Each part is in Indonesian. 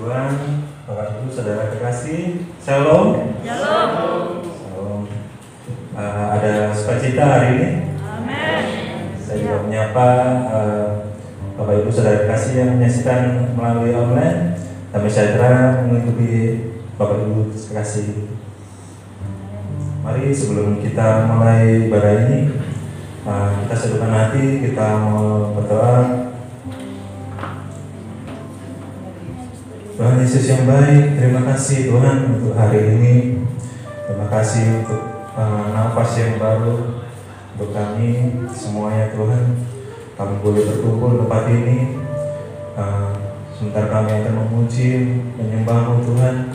Tuhan, Bapak Ibu, Saudara kekasih, Shalom. Shalom. Shalom. Ada sukacita hari ini. Amin. Saya juga menyapa Bapak Ibu, Saudara kekasih yang menyaksikan melalui online. Damai sejahtera mengikuti Bapak Ibu kekasih. Mari sebelum kita mulai ibadah ini, kita satukan hati, kita mau berdoa. Tuhan Yesus yang baik, terima kasih Tuhan untuk hari ini. Terima kasih untuk nafas yang baru untuk kami semuanya Tuhan. Kami boleh berkumpul tempat ini. Sebentar kami akan memuji, menyembah-Mu Tuhan.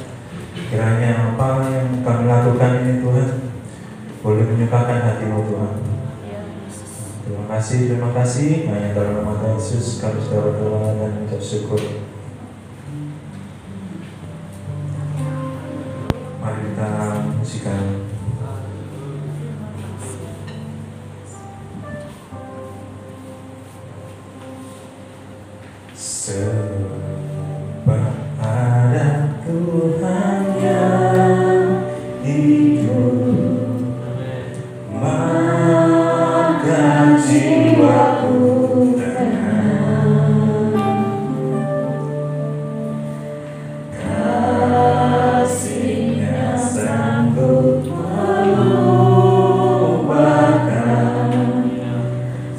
Kiranya apa yang kami lakukan ini Tuhan boleh menyukakan hati-Mu Tuhan. Terima kasih. Hanya dalam nama Tuhan Yesus kami sudah berdoa dan mengucap syukur. Mari kita musikan. Sebab ada Tuhan yang hidup, maka jiwaku tenang. Kasih-Nya sanggup mengubahkan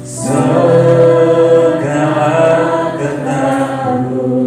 segala ketakutan.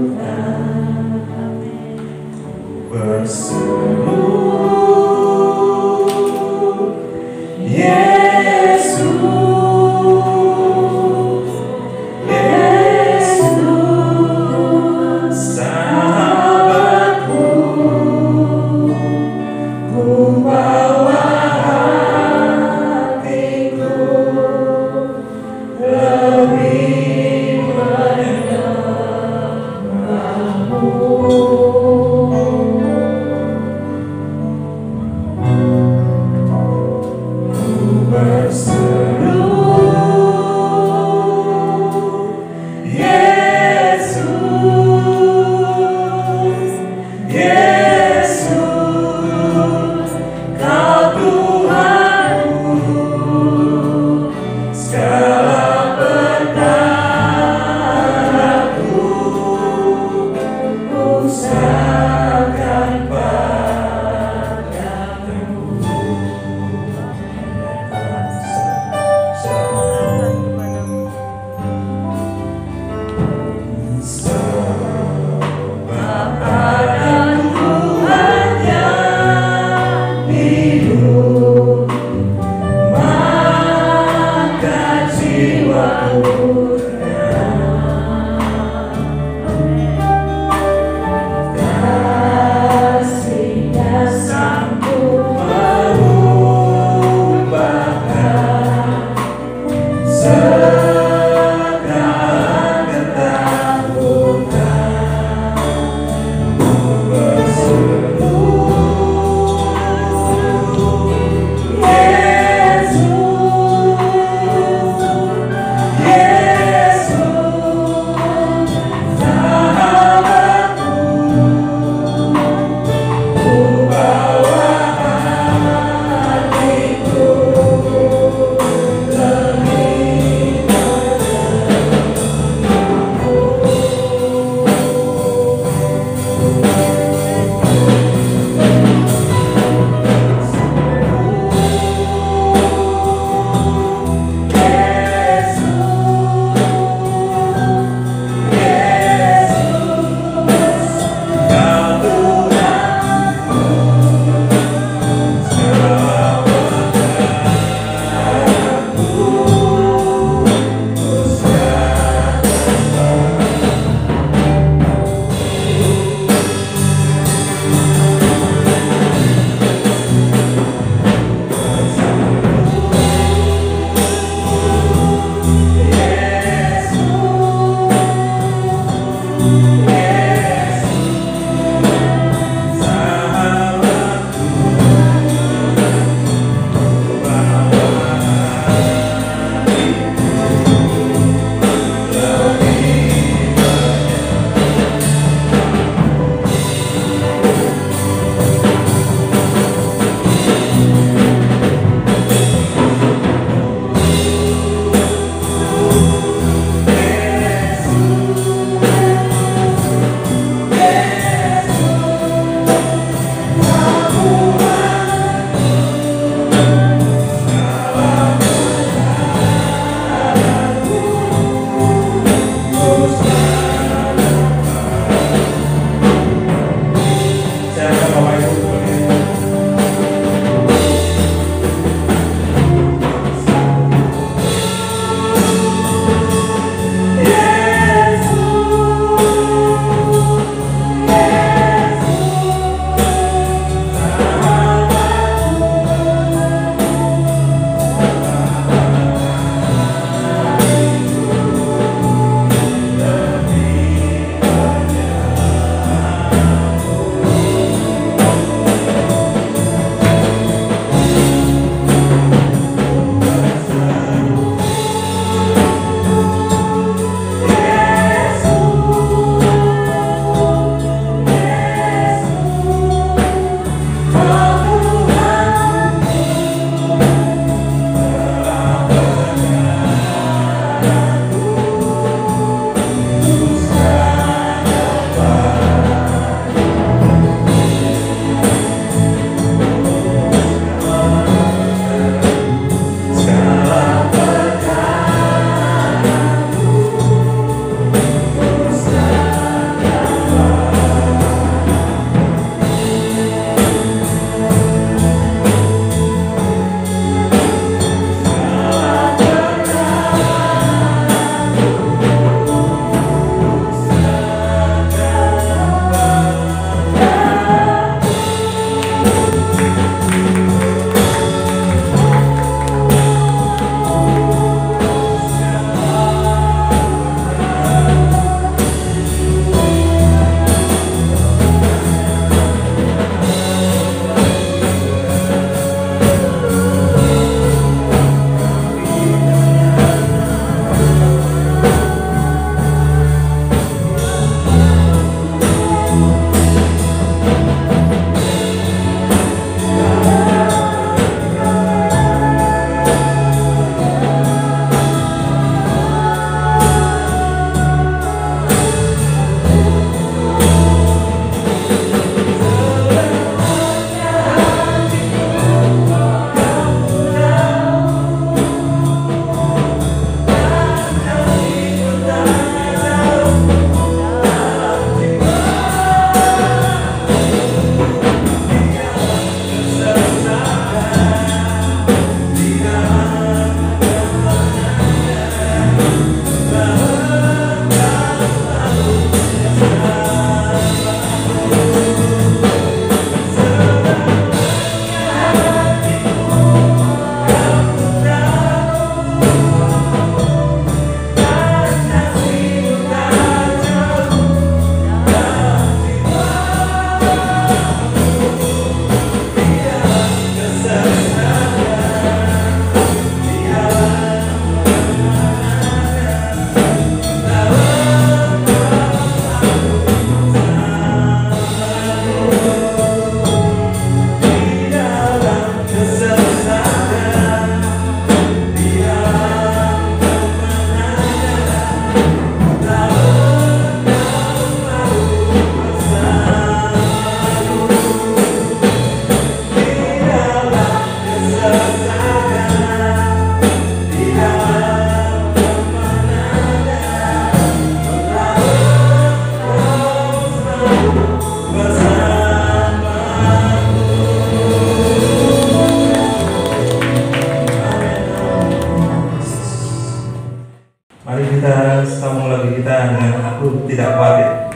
kita sambung lagi kita dengan Aku Tidak Khawatir.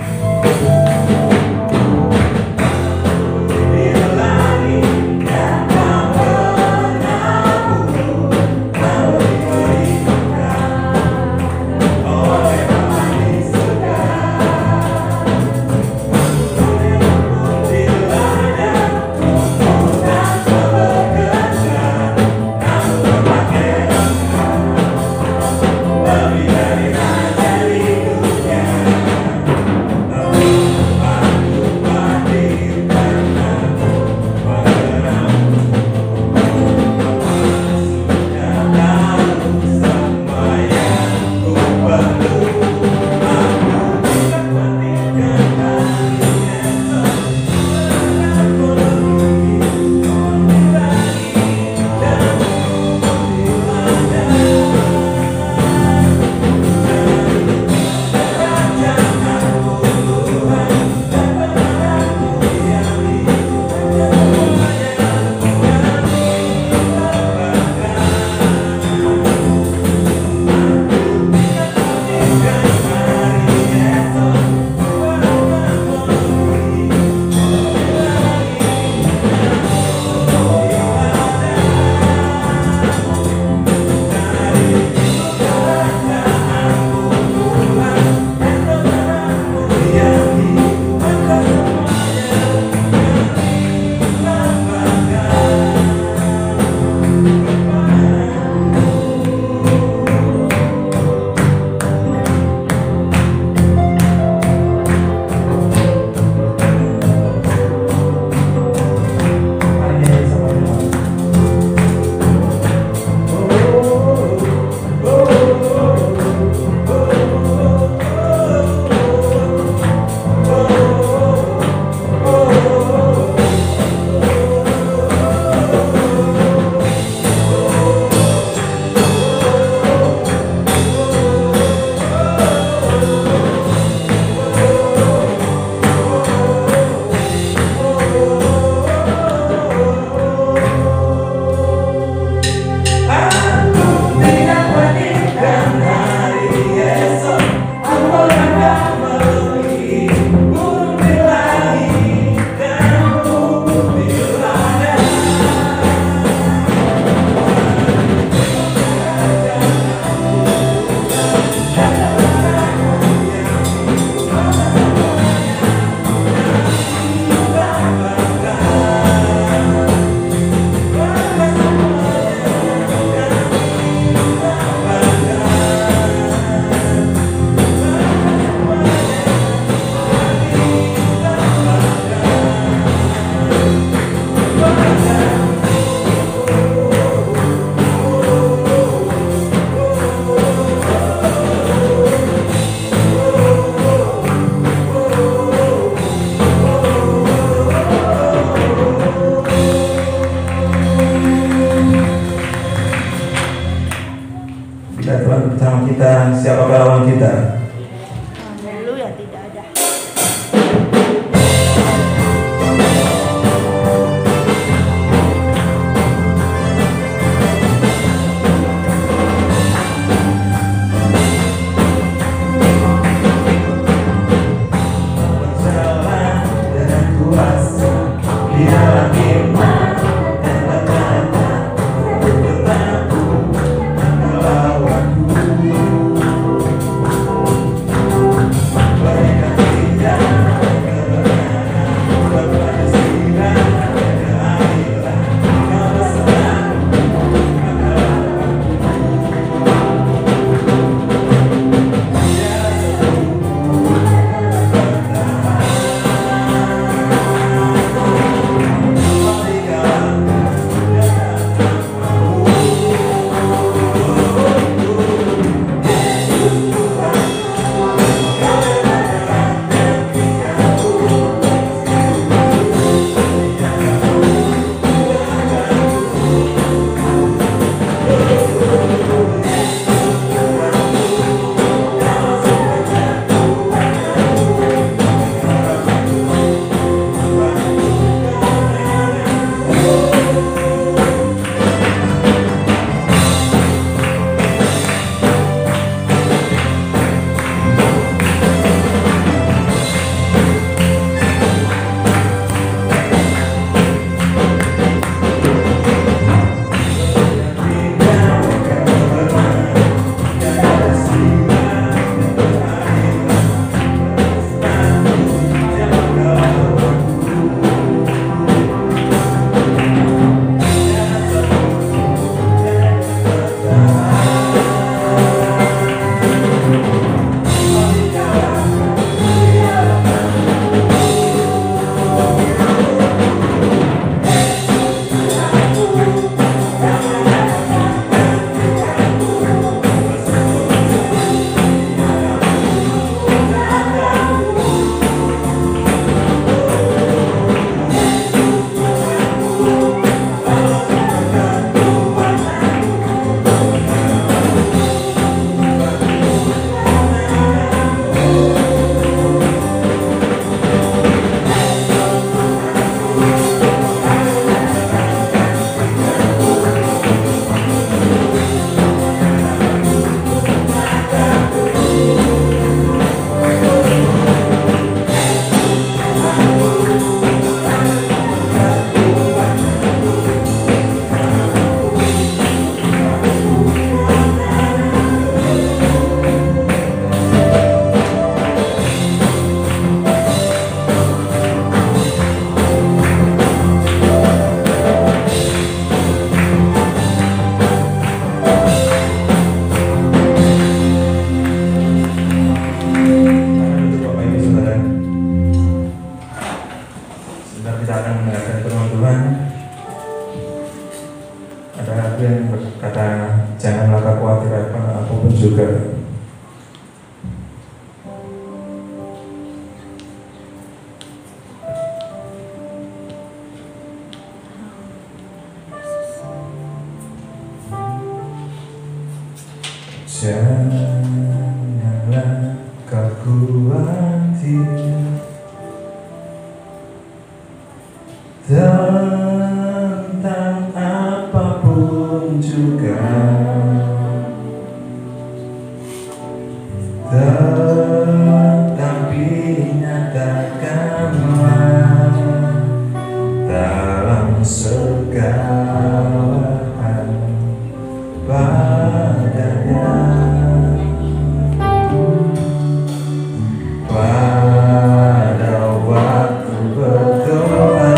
Bersama kita, siapakah lawan kita? Haleluya, tidak ada. Berjalan dengan kuasa di dalam iman dan berkata, berlaku melawanku. juga. Janganlah kau khawatir tentang apapun juga, tetapi nyatakanlah dalam segala hal padanya, pada waktu berdoa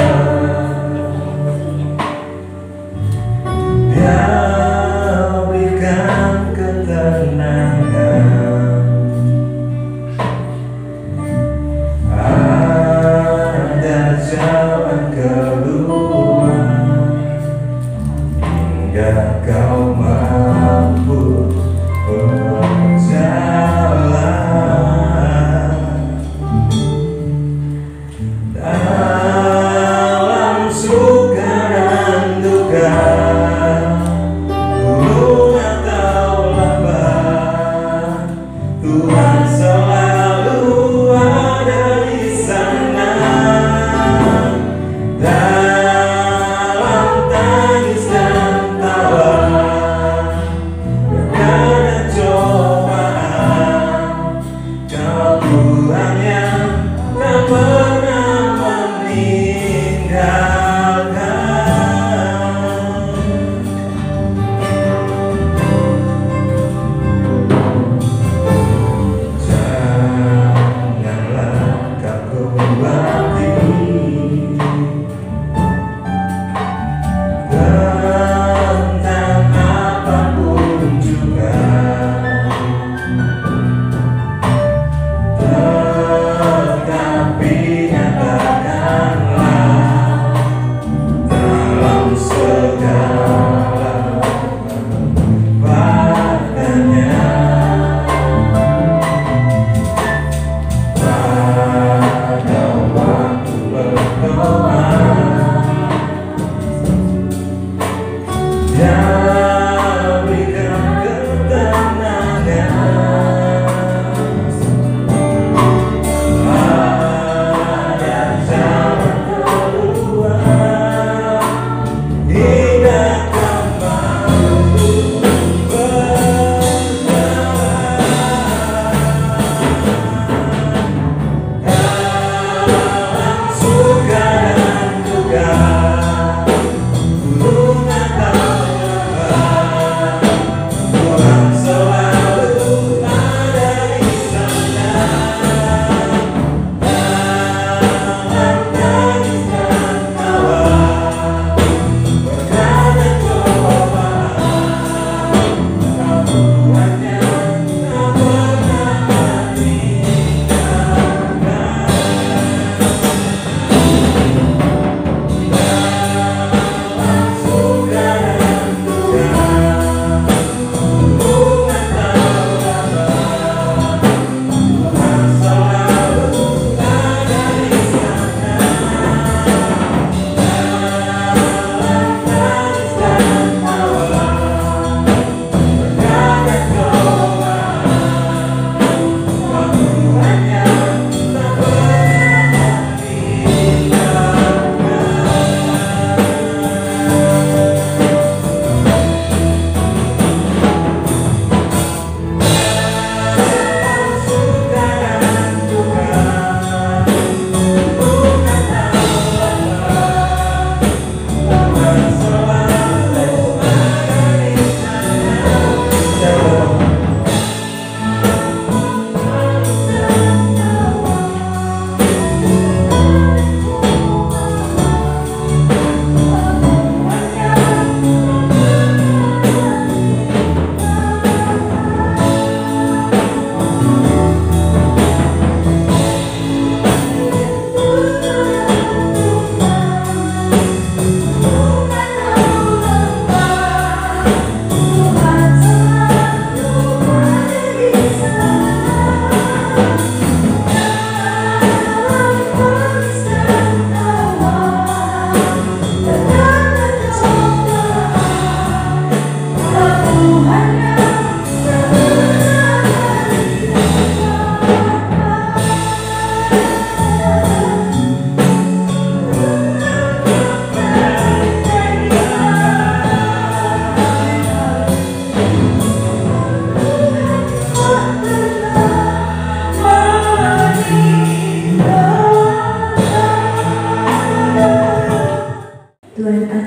Dia berikan ketenangan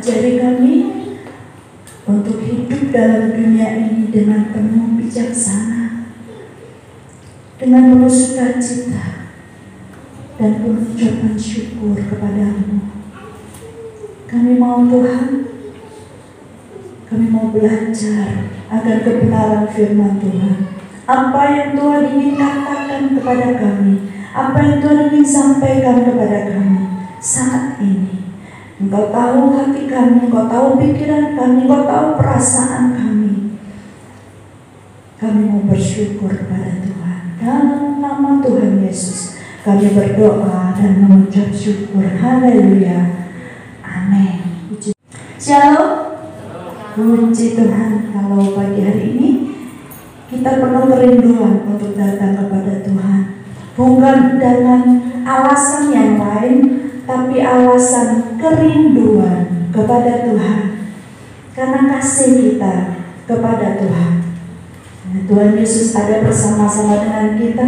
Ajari kami untuk hidup dalam dunia ini dengan penuh bijaksana, dengan penuh sukacita, dan penuh ucapan syukur kepadamu. Kami mau Tuhan, kami mau belajar akan kebenaran firman Tuhan. Apa yang Tuhan ingin katakan kepada kami, apa yang Tuhan ingin sampaikan kepada kami saat ini. Engkau tahu hati kami, Engkau tahu pikiran kami, Engkau tahu perasaan kami. Kami mau bersyukur kepada Tuhan. Dalam nama Tuhan Yesus kami berdoa dan mengucap syukur. Haleluya. Amin. Shalom. Puji Tuhan, kalau pagi hari ini kita penuh kerinduan untuk datang kepada Tuhan. Bukan dengan alasan yang lain, tapi alasan kerinduan kepada Tuhan. Karena kasih kita kepada Tuhan. Nah, Tuhan Yesus ada bersama-sama dengan kita.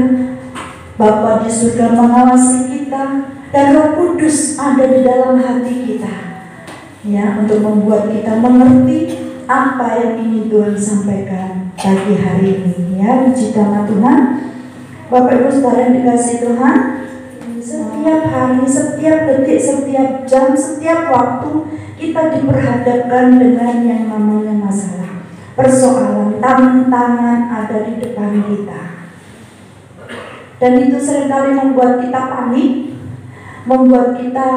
Bapa di surga mengawasi kita, dan Roh Kudus ada di dalam hati kita. Ya, untuk membuat kita mengerti apa yang ingin Tuhan sampaikan pagi hari ini. Ya, puji nama Tuhan. Bapak Ibu saudara yang dikasihi Tuhan, setiap hari, setiap detik, setiap jam, setiap waktu kita diperhadapkan dengan yang namanya masalah, persoalan, tantangan ada di depan kita. Dan itu seringkali membuat kita panik, membuat kita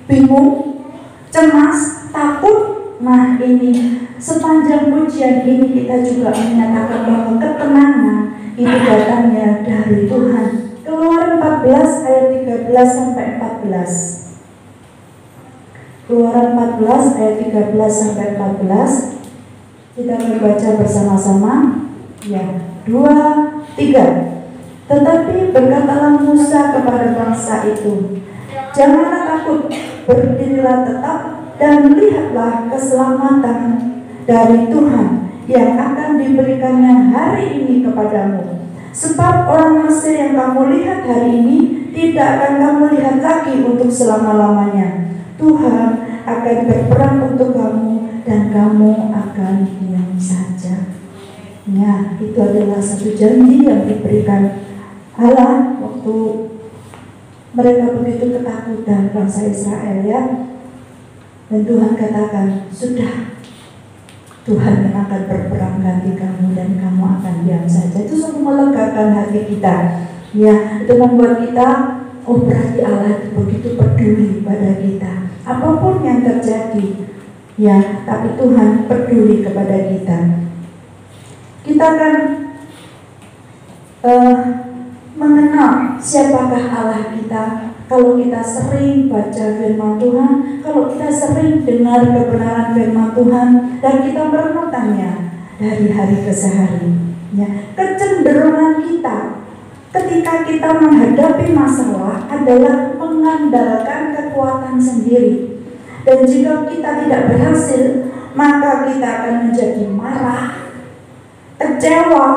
bingung, cemas, takut. Nah, ini sepanjang ujian ini kita juga menyatakan bahwa ketenangan itu datangnya dari Tuhan. Keluaran 14 ayat 13 sampai 14. Keluaran 14 ayat 13 sampai 14. Kita membaca bersama-sama. Ya, 2, 3. Tetapi berkatalah Musa kepada bangsa itu, janganlah takut, berdirilah tetap dan lihatlah keselamatan dari Tuhan yang akan diberikannya hari ini kepadamu. Sebab orang Mesir yang kamu lihat hari ini tidak akan kamu lihat lagi untuk selama-lamanya. Tuhan akan berperang untuk kamu dan kamu akan diam saja. Ya, itu adalah satu janji yang diberikan Allah waktu mereka begitu ketakutan, bangsa Israel, ya. Dan Tuhan katakan, sudah, Tuhan yang akan berperang ganti kamu dan kamu akan diam saja. Itu sungguh melegakan hati kita. Ya, itu membuat kita, oh berarti Allah itu begitu peduli pada kita. Apapun yang terjadi, ya, tapi Tuhan peduli kepada kita. Kita akan mengenal siapakah Allah kita kalau kita sering baca firman Tuhan, kalau kita sering dengar kebenaran firman Tuhan, dan kita merenungkannya dari hari ke hari. Ya, kecenderungan kita ketika kita menghadapi masalah adalah mengandalkan kekuatan sendiri. Dan jika kita tidak berhasil, maka kita akan menjadi marah, kecewa,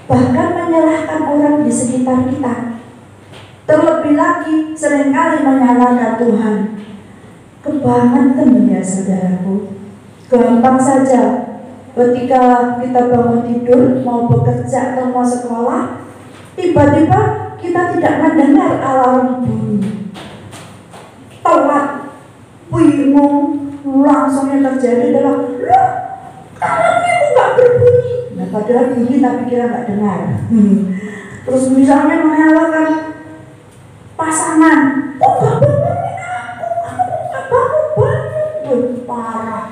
bahkan menyalahkan orang di sekitar kita. Terlebih lagi seringkali menyalahkan Tuhan. Kebangetan ya saudaraku. Gampang saja ketika kita bangun tidur, mau bekerja atau mau sekolah, tiba-tiba kita tidak mendengar alarm bunyi. Telat, bingung, langsung yang terjadi adalah, loh, alarmnya kok gak berbunyi? Nah, padahal bunyi tapi kira gak dengar. Terus misalnya menyalahkan pasangan, kok gak bangunin aku? Kamu gak bangun-bangun? Parah.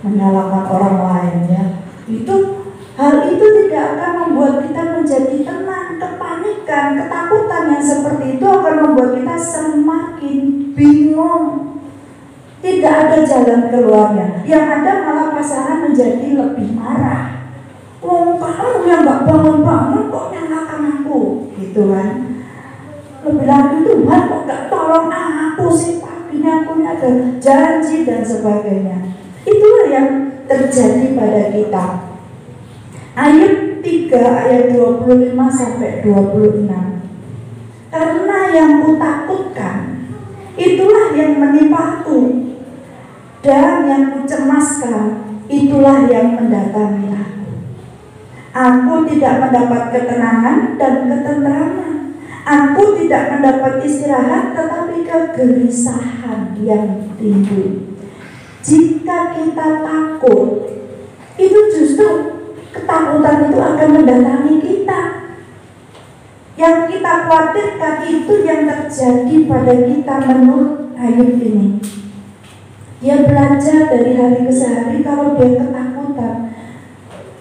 Menyalahkan orang lain, ya. Hal itu tidak akan membuat kita menjadi tenang. Kepanikan, ketakutan yang seperti itu akan membuat kita semakin bingung. Tidak ada jalan keluarnya. Yang ada malah pasangan menjadi lebih marah. Oh, kamu yang gak bangun-bangun kok nyalakan aku, gitu kan. Lebih lagi, Tuhan kok gak tolong aku sih, paginya aku ada janji dan sebagainya. Itulah yang terjadi pada kita. Ayat 3 ayat 25 sampai 26. Karena yang kutakutkan itulah yang menimpaku. dan yang kucemaskan itulah yang mendatangi aku. Aku tidak mendapat ketenangan dan ketentraman. Aku tidak mendapat istirahat, tetapi kegelisahan yang timbul. Jika kita takut, itu justru ketakutan itu akan mendatangi kita. Yang kita khawatirkan itu yang terjadi pada kita menurut Ayub ini. Dia belajar dari hari ke hari, kalau dia ketakutan,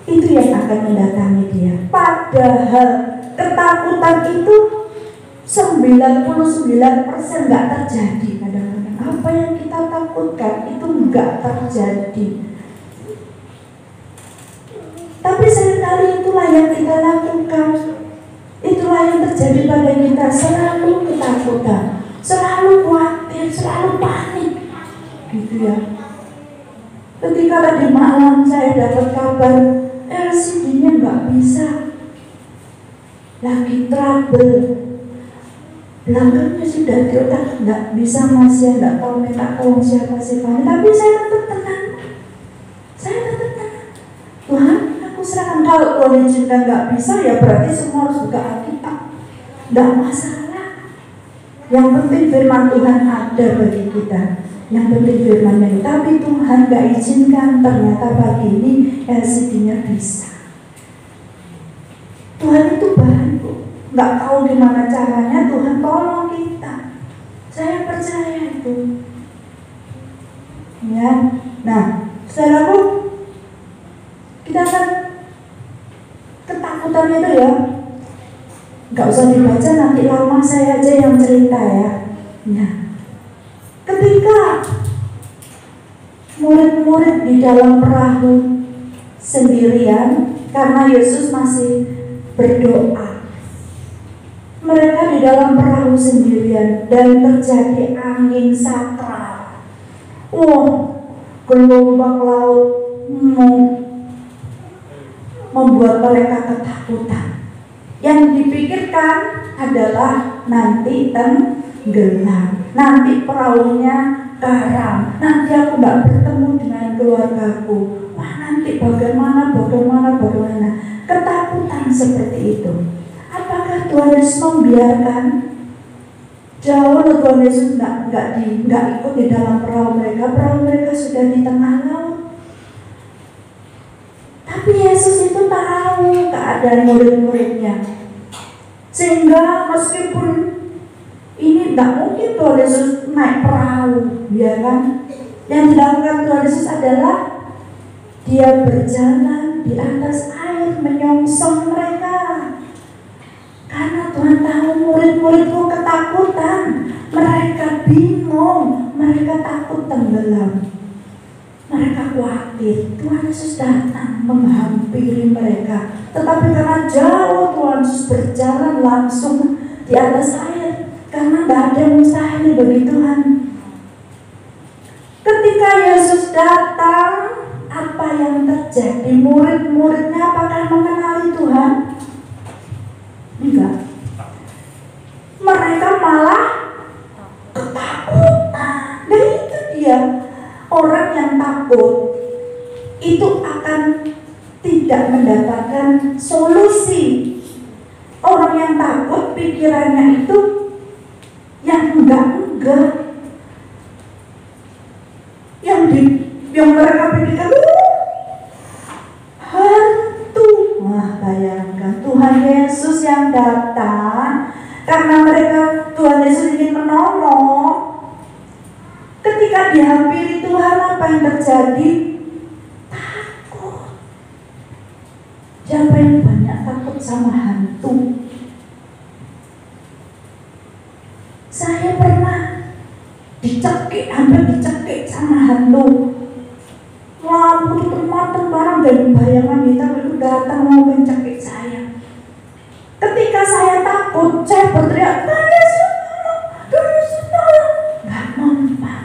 itu yang akan mendatangi dia. Padahal ketakutan itu 99% nggak terjadi kadang-kadang. Apa yang kita takutkan itu nggak terjadi. Tapi seringkali itulah yang kita lakukan. Itulah yang terjadi pada kita. Selalu ketakutan, selalu khawatir, selalu panik, gitu ya. Ketika tadi malam saya dapat kabar LCD-nya nggak bisa, lagi trouble, belakangnya sudah diotak nggak bisa, masih nggak tahu minta tolong siapa sih Pak. Tapi saya tetap tenang, Tuhan aku serahkan. Kalau Tuhan izinkan nggak bisa, ya berarti semua harus buka Alkitab, nggak masalah. Yang penting firman Tuhan ada bagi kita. Yang penting firman-Nya. Tapi Tuhan nggak izinkan, ternyata pagi ini LCD-nya bisa. Tuhan itu baik, nggak tahu gimana caranya, Tuhan tolong kita. Saya percaya itu. Ya, nah, saudaraku, kita kan ketakutan itu ya, nggak usah dibaca, nanti lama saya aja yang cerita ya. Nah, ketika murid-murid di dalam perahu sendirian, karena Yesus masih berdoa, mereka di dalam perahu sendirian dan terjadi angin sakral. Gelombang laut membuat mereka ketakutan. Yang dipikirkan adalah nanti tenggelam, nanti perahunya karam, nanti aku nggak bertemu dengan keluargaku. Wah, nanti bagaimana? Ketakutan seperti itu. Apakah Tuhan Yesus membiarkan? Jauh Tuhan Yesus nggak ikut di dalam perahu mereka sudah di tengah laut. Tapi Yesus itu tahu keadaan murid-muridnya, sehingga meskipun ini tidak mungkin Tuhan Yesus naik perahu, ya kan? Yang dilakukan Tuhan Yesus adalah dia berjalan di atas air menyongsong mereka. Karena Tuhan tahu murid-muridku ketakutan, mereka bingung, mereka takut tenggelam, mereka khawatir. Tuhan Yesus datang menghampiri mereka, tetapi karena jauh Tuhan Yesus berjalan langsung di atas air, karena tidak ada yang mustahil bagi Tuhan. Ketika Yesus datang, apa yang terjadi? Murid-muridnya apakah mengenali Tuhan? Enggak. Mereka malah ketakutan. Dan itu dia, orang yang takut itu akan tidak mendapatkan solusi. Orang yang takut pikirannya itu yang enggak. Yang mereka pikirkan hantu. Wah, bayangkan Tuhan Yesus yang datang karena mereka, Tuhan Yesus ingin menolong. Ketika dihampiri Tuhan, apa yang terjadi? Takut. Siapa yang banyak takut sama hantu? Saya pernah hampir dicekik sama hantu. Lampu tutup mata barang dan bayangan hitam itu datang mau mencekik saya. Ketika saya takut, saya berteriak, Tuhan Yesus tolong. Gak mempan.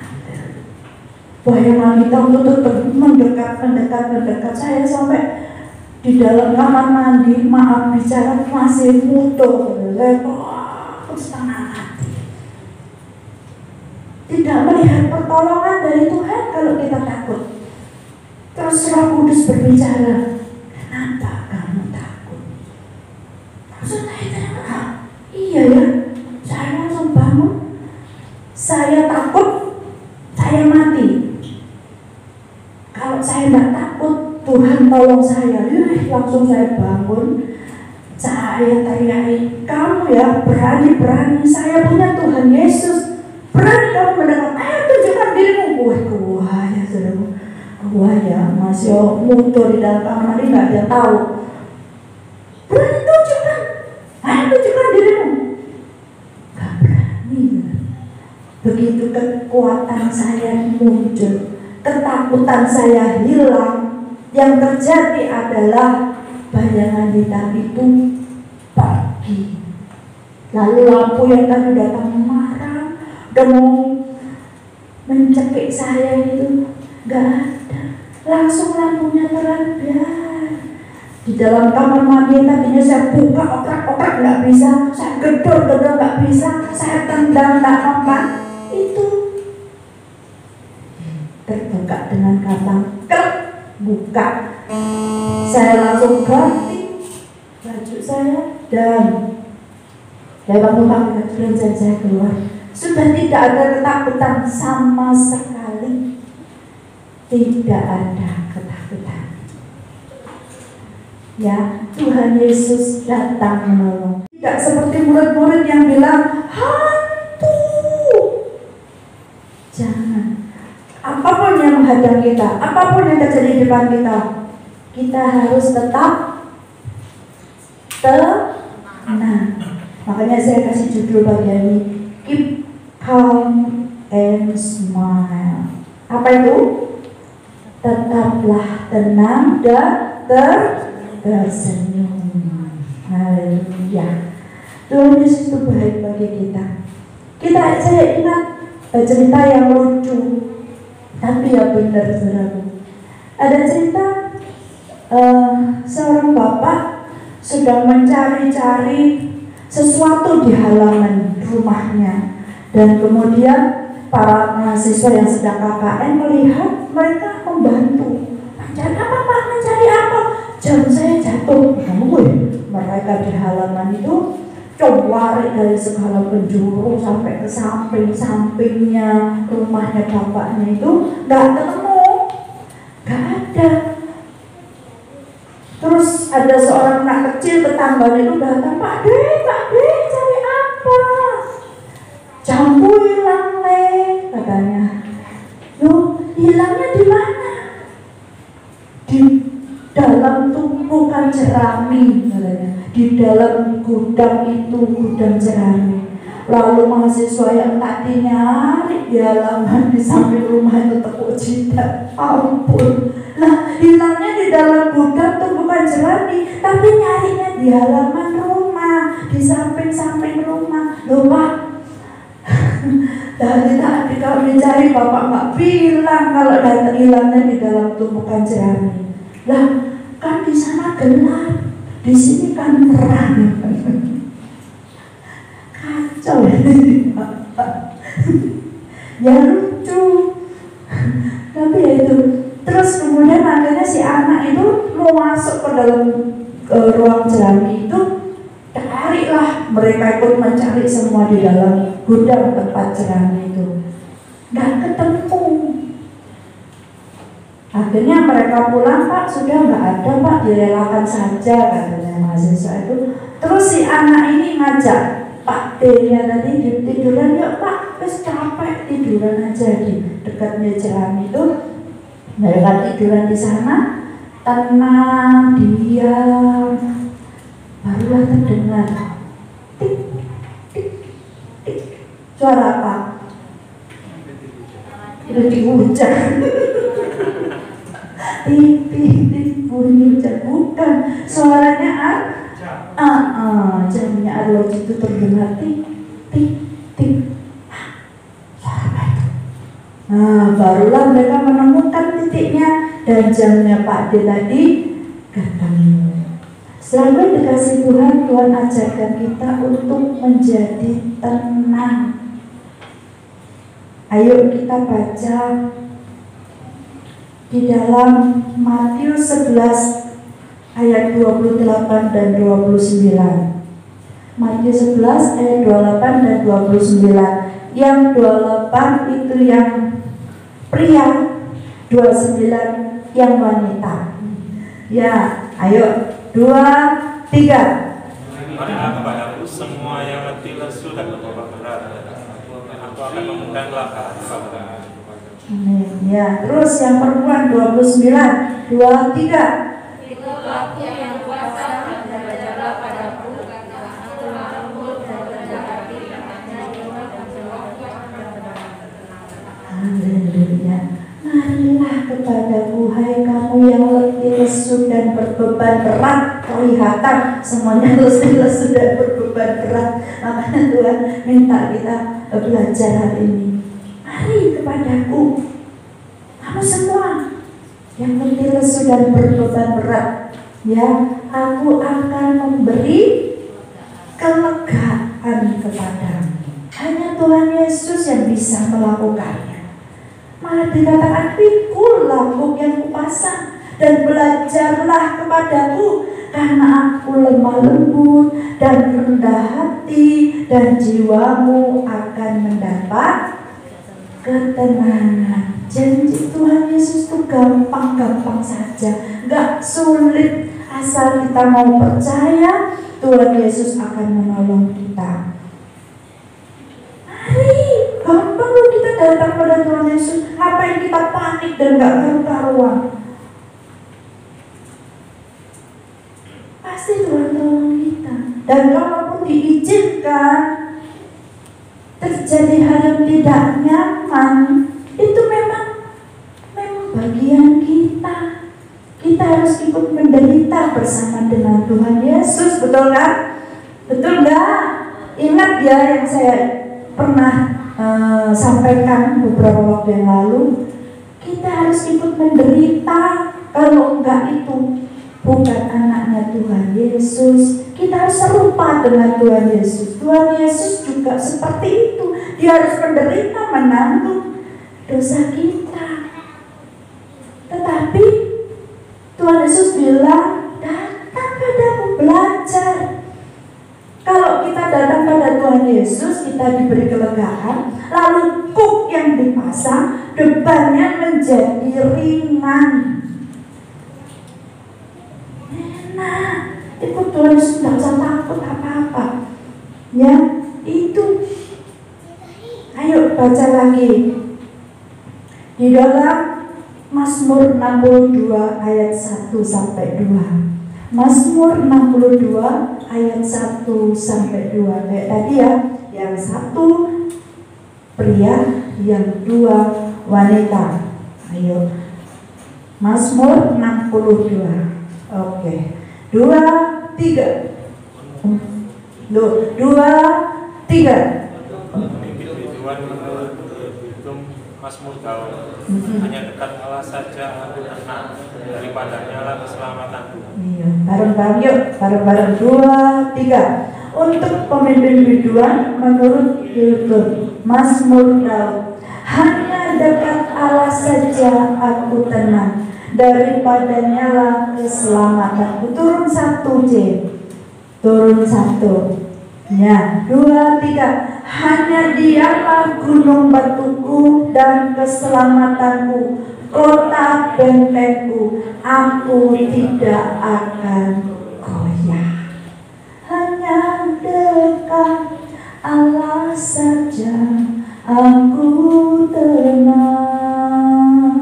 Bayangan hitam itu tetap mendekat saya sampai di dalam kamar mandi. Maaf bicara masih mutuh. Saya setengah hati. tidak melihat pertolongan dari Tuhan kalau kita takut. Terus Roh Kudus berbicara, kenapa kamu takut? Langsung saya iya ya, saya langsung bangun. Saya takut, saya mati. Kalau saya tidak takut, Tuhan tolong saya. Langsung saya bangun. Saya teriak, kamu ya berani-berani, saya punya Tuhan Yesus. Berani kamu mendengar, ayo tunjukkan dirimu. Wah ya saudara, wah ya masih mundur di dalam kamar mandi, nggak ada tahu. Berani tunjukkan, ayo tunjukkan dirimu. Gak berani. Begitu kekuatan saya muncul, ketakutan saya hilang, yang terjadi adalah bayangan hitam itu pergi. Lalu lampu yang tadi datang marah, udah mau mencekik saya itu, gak ada. Langsung lampunya terang biar. Di dalam kamar mandi tadinya saya buka oprak-oprak nggak bisa, saya gedor-gedor nggak bisa, saya tendang nggak apa. Itu terbuka dengan kata krek, buka. Saya langsung ganti baju saya dan waktu pakai baju dan saya keluar. Sudah tidak ada ketakutan sama sekali. Tidak ada ketakutan. Ya, Tuhan Yesus datang menolong. Tidak seperti murid-murid yang bilang hantu. Jangan. Apapun yang menghadang kita, apapun yang terjadi di depan kita harus tetap tenang. Makanya saya kasih judul bagian ini, keep calm and smile. Apa itu? Tetaplah tenang dan tersenyum. Haleluya. Tuhan Yesus itu baik bagi kita. Saya ingat cerita yang lucu, tapi ya benar saudaraku. Ada cerita seorang bapak sedang mencari-cari sesuatu di halaman rumahnya, dan kemudian para mahasiswa yang sedang KKN melihat mereka membantu. Mencari apa Pak? Mencari apa? Jam saya jatuh. Mereka di halaman itu coba dari segala penjuru sampai ke samping-sampingnya rumahnya bapaknya itu nggak ketemu, nggak ada. Terus ada seorang anak kecil tetangganya itu datang, Pak De, cari apa? Jambu hilang nih, katanya. Loh, hilangnya di mana? Di dalam tumpukan jerami, katanya. Di dalam gudang itu, gudang jerami. Lalu mahasiswa yang tadi nyari di halaman di samping rumah itu tepuk jidat, ampun. Nah, hilangnya di dalam gudang tumpukan jerami, tapi nyarinya di halaman rumah, di samping-samping rumah. Loh Pak, dari tadi kami cari, Bapak nggak bilang kalau data hilangnya di dalam tumpukan jerami. Lah, kan di sana gelap, di sini kan terang. Kacau ya, lucu. Tapi ya itu. Terus kemudian akhirnya si anak itu mau masuk ke dalam ruang jerami itu, carilah, mereka ikut mencari semua di dalam gudang tempat jerami itu, nggak ketemu. Akhirnya mereka pulang, Pak sudah nggak ada Pak, direlakan saja, katanya mahasiswa itu. Terus si anak ini ngajak Pak D-nya tadi tiduran, yuk Pak, wes capek tiduran aja di dekatnya jerami itu. Mereka tiduran di sana, tenang, diam. Barulah terdengar tik, tik, tik. Suara apa? Itu hujan. Tik, tik, tik, bunyi hujan. Bukan, suaranya jamnya arloji itu terdengar tik, tik, tik. Nah, barulah mereka menemukan titiknya dan jamnya Pak D tadi datang. Selalu dikasih Tuhan, Tuhan ajarkan kita untuk menjadi tenang. Ayo kita baca di dalam Matius 11 ayat 28 dan 29. Matius 11 ayat 28 dan 29. Yang 28 itu yang pria, 29 yang wanita. Ya, ayo 2, 3. Marilah kepadaku semua yang letih lesu dan beban berat, aku akan mengundang lapar kepadamu. Amin. Ya, terus yang perempuan 29, 2, 3. Itu aku yang kuasa dan berjalan padaku, aku lembut dan rendah hati, hanya jiwa dan jiwaku akan tenang. Haleluya. Marilah kepadaku, hai kamu yang letih lesu dan berbeban berat. Kelihatan semuanya letih lesu dan berbeban berat. Makanya Tuhan minta kita belajar hari ini. Mari kepadaku, kamu semua yang letih lesu dan berbeban berat, ya, aku akan memberi kelegaan kepadamu. Hanya Tuhan Yesus yang bisa melakukannya. Malah dikatakan, pikulah kuk yang kupasang dan belajarlah kepadaku, karena aku lemah lembut dan rendah hati, dan jiwamu akan mendapat ketenangan. Janji Tuhan Yesus itu gampang-gampang saja, gak sulit. Asal kita mau percaya, Tuhan Yesus akan menolong kita. Mari, gampang loh kita datang pada Tuhan Yesus. Apa yang kita panik dan gak karu-karuan? Pasti Tuhan tolong kita. Dan kalaupun diizinkan terjadi hal yang tidak nyaman, itu memang bagian kita. Kita harus ikut menderita bersama dengan Tuhan Yesus, betul kan? Betul nggak? Ingat ya yang saya pernah sampaikan beberapa waktu yang lalu, kita harus ikut menderita. Kalau enggak, itu bukan anaknya Tuhan Yesus. Kita harus serupa dengan Tuhan Yesus. Tuhan Yesus juga seperti itu. Dia harus menderita, menanggung dosa kita. Tetapi Tuhan Yesus bilang, datang padaku, belajar. Kalau kita datang pada Tuhan Yesus, kita diberi kelegaan, lalu kuk yang dipasang, bebannya menjadi ringan. Enak. Ikut Tuhan Yesus, tidak usah takut apa-apa. Ya, itu. Ayo baca lagi. Di dalam Mazmur 62 ayat 1 sampai 2. Mazmur 62 ayat 1 sampai 2. Kayak tadi ya, yang satu pria, yang dua wanita. Ayo. Mazmur 62. Oke. 2, 3. 2, 3. Tuhan menurut hitung Mazmur Daud, hanya dekat Allah saja aku tenang, daripadanya lah keselamatanku. Iya, bareng-bareng yuk, bareng-bareng 2, 3. Untuk pemimpin biduan menurut Hilton, Mazmur Daud, hanya dekat Allah saja aku tenang, daripadanya lah keselamatanku. Turun 1 J, turun 1. Ya, 2, 3. Hanya dialah gunung batuku dan keselamatanku, kota bentengku, aku tidak akan goyah. Hanya dekat Allah saja aku tenang,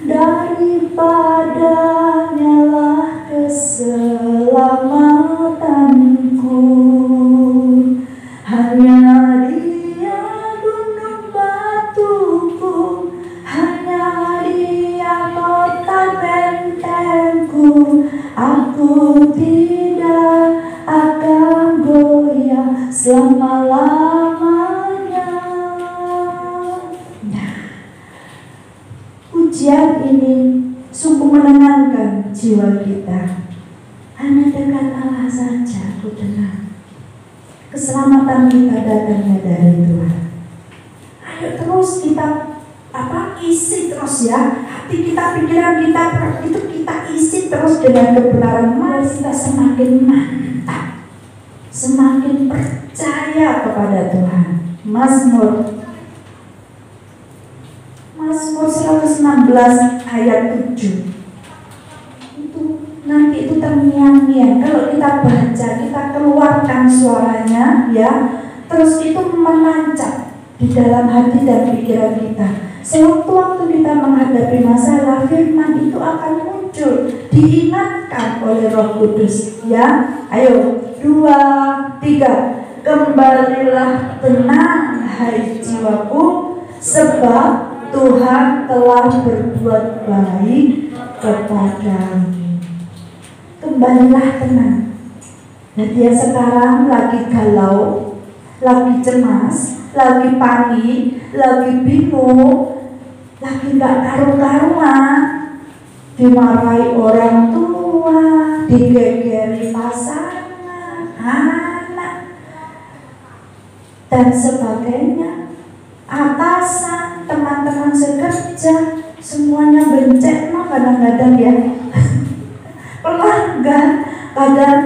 daripadanya lah keselamatanku. Hanya Dia gunung batuku, hanya Dia kota bentengku, aku tidak akan goyah selama-lamanya. Nah, ujian ini sungguh menenangkan jiwa kita. Hanya dekat Allah saja aku tenang. Keselamatan kita datangnya dari Tuhan. Ayo terus terus ya, hati kita, pikiran kita, itu kita isi terus dengan kebenaran, mari kita semakin mantap, semakin percaya kepada Tuhan. Mazmur 116 ayat 7 itu nanti itu terngiang-ngiang kalau kita baca, kita keluarkan suaranya ya, terus itu menancap di dalam hati dan pikiran kita. Sewaktu-waktu kita menghadapi masalah, firman itu akan muncul, diingatkan oleh Roh Kudus ya. Ayo 2, 3. Kembalilah tenang hai jiwaku, sebab Tuhan telah berbuat baik kepadamu. Kembalilah tenang. Dan dia sekarang lagi galau, lagi cemas, lagi panik, lagi bingung, lagi gak karu-karuan, dimarahi orang tua, digegeri pasangan, anak, dan sebagainya, atasan, teman-teman sekerja, semuanya bencet, kadang-kadang ya, pelanggan, kadang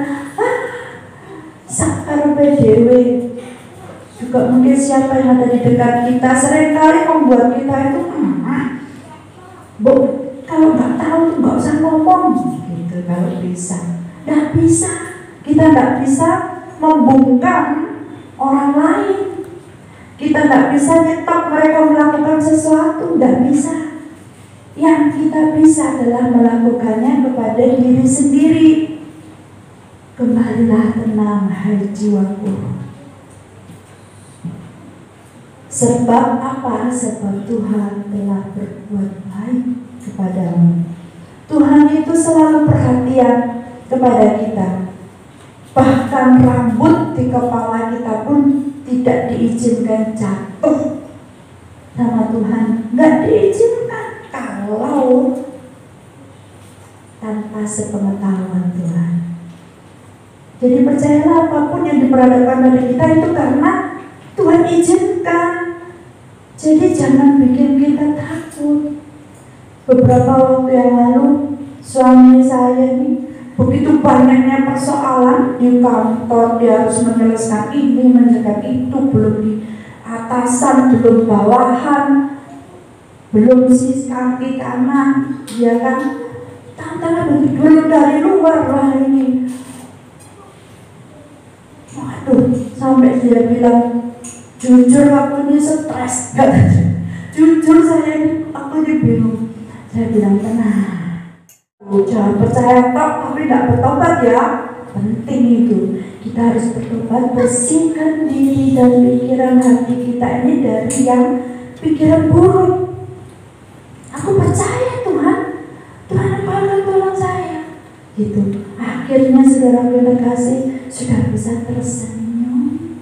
sakar PDW. Juga mungkin siapa yang ada di dekat kita seringkali membuat kita itu Bu, kalau nggak tahu tuh nggak usah ngomong gitu. Kalau bisa, nggak bisa, kita nggak bisa membungkam orang lain, kita nggak bisa nyetop mereka melakukan sesuatu, nggak bisa. Yang kita bisa adalah melakukannya kepada diri sendiri. Kembalilah tenang hai jiwaku. Sebab apa? Sebab Tuhan telah berbuat baik kepadamu. Tuhan itu selalu perhatian kepada kita. Bahkan rambut di kepala kita pun tidak diizinkan jatuh sama Tuhan. Nggak diizinkan kalau tanpa sepengetahuan Tuhan. Jadi percayalah, apapun yang diperhadapkan dari kita itu karena Tuhan izinkan. Jadi jangan bikin kita takut. Beberapa waktu yang lalu suami saya ini begitu banyaknya persoalan di kantor, dia harus menyelesaikan ini, menyelesaikan itu, belum di atasan, belum bawahan, belum sisi kaki kanan, ya kan? Tantangan begitu dari luar lah ini. Waduh, sampai dia bilang, jujur aku ini stres. Jujur saya ini, aku ini bingung. Saya bilang tenang, jangan percaya tok tapi tidak bertobat ya. Penting itu, kita harus bertobat, bersihkan diri dan pikiran hati kita ini dari yang pikiran buruk. Aku percaya Tuhan akan tolong saya. Gitu. Akhirnya saudara kita kasih sudah bisa tersenyum.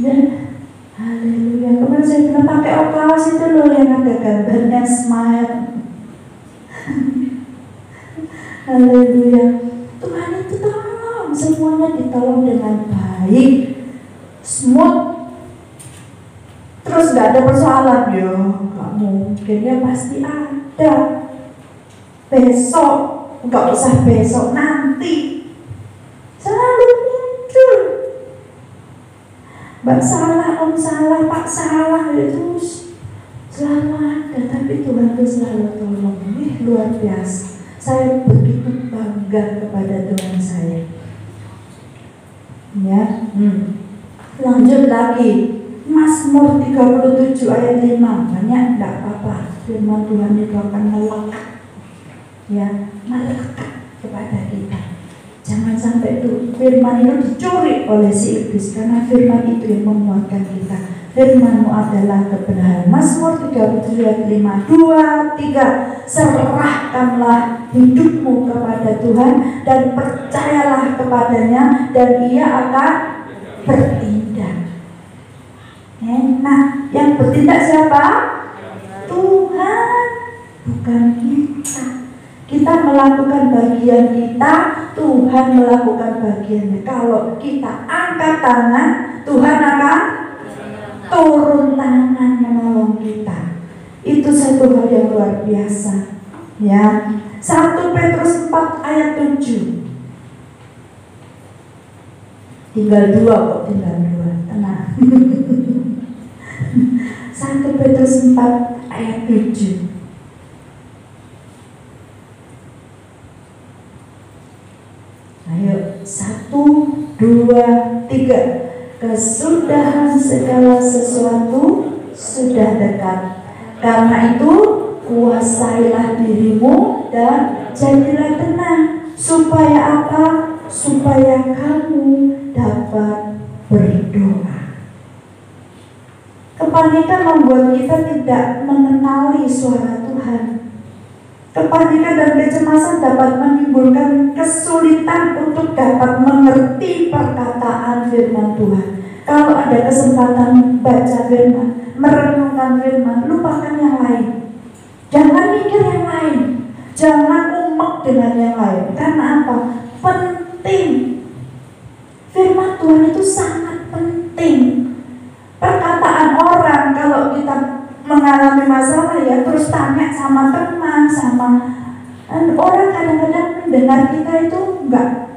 Dan haleluya. Kemarin saya pernah pakai okalas itu loh yang ada gambarnya smile. Haleluya. Tuhan itu tolong, semuanya ditolong dengan baik, smooth. Terus gak ada persoalan ya, gak mungkin ya, pasti ada. Besok, gak usah besok, nanti selalu muncul. Mbak salah, om salah, pak salah, ya terus selalu ada. Tapi Tuhan itu selalu tolong. Ini luar biasa. Saya begitu bangga kepada Tuhan saya. Ya, lanjut lagi. Mazmur 37 ayat 5. Banyak enggak apa-apa. Firman Tuhan itu akan melekat. Ya, melekat kepada kita. Jangan sampai itu firman itu dicuri oleh si iblis, karena firman itu yang menguatkan kita. Firman-Mu adalah kebenaran. Mazmur 37 ayat 5. 2, 3. Serahkanlah hidupmu kepada Tuhan dan percayalah kepadanya, dan Ia akan bertindak. Nah, yang bertindak siapa? Tuhan, bukan kita. Kita melakukan bagian kita, Tuhan melakukan bagiannya. Kalau kita angkat tangan, Tuhan akan turun tangan menolong kita. Itu satu hal yang luar biasa. Ya, 1 Petrus 4 ayat 7. Tinggal 2 kok, tinggal 2. Tenang. 1 Petrus 4 ayat 7. Ayo, 1, 2, 3. Kesudahan segala sesuatu sudah dekat. Karena itu kuasailah dirimu dan jadilah tenang. Supaya apa? Supaya kamu dapat berdoa. Kepanikan membuat kita tidak mengenali suara Tuhan. Kepanikan dan kecemasan dapat menimbulkan kesulitan untuk dapat mengerti perkataan firman Tuhan. Kalau ada kesempatan baca firman, merenungkan firman, lupakan yang lain. Jangan mikir yang lain. Jangan umek dengan yang lain. Karena apa? Penting. Firman Tuhan itu sangat penting. Perkataan orang, kalau kita mengalami masalah ya terus tanya sama teman, sama orang, kadang-kadang mendengar kita itu nggak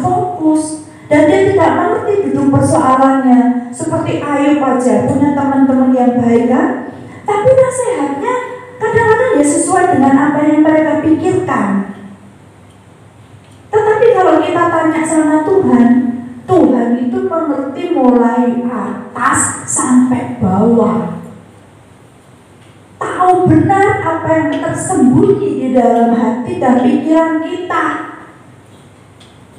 fokus dan dia tidak mengerti duduk persoalannya. Seperti Ayub aja punya teman-teman yang baik kan, tapi nasihatnya kadang-kadang ya sesuai dengan apa yang mereka pikirkan. Tetapi kalau kita tanya sama Tuhan, Tuhan itu mengerti mulai atas sampai bawah. Tahu benar apa yang tersembunyi di dalam hati dan pikiran kita.